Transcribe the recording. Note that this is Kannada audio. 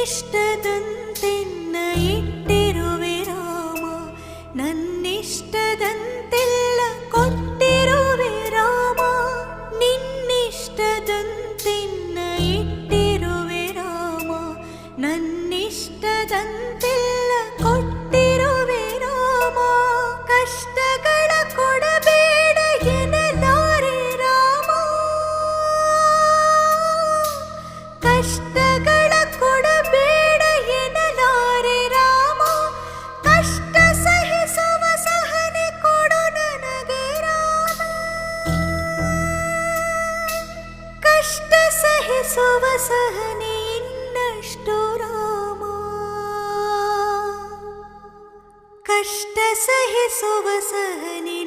ನಿನ್ನಿಷ್ಟದಂತೆನ್ನ ಇಟ್ಟಿರುವೆ ರಾಮ, ನನ್ನಿಷ್ಟದಂತೆಲ್ಲ ಕೊಟ್ಟಿರುವೆ ರಾಮ. ನಿನ್ನಿಷ್ಟದಂತೆನ್ನ ಇಟ್ಟಿರುವೆ ರಾಮ, ನನ್ನಿಷ್ಟದಂತೆಲ್ಲ ಕೊಟ್ಟಿರುವೆ ರಾಮ. ಕಷ್ಟಗಳ ಕೊಡಬೇಡ ಎನ್ನಲಾರೆ ರಾಮ, ಕಷ್ಟಗಳ ಕೊಡಬೇಡ ಎನ್ನಲಾರೆ ರಾಮ. ಕಷ್ಟ ಸಹಿಸುವ ಸಹನೆ ಕೊಡು ನನಗೆ ರಾಮ, ಕಷ್ಟ ಸಹಿಸುವ ಸಹನೆ ಇನ್ನಷ್ಟು ರಾಮ, ಕಷ್ಟ ಸಹಿಸುವ ಸಹನೆ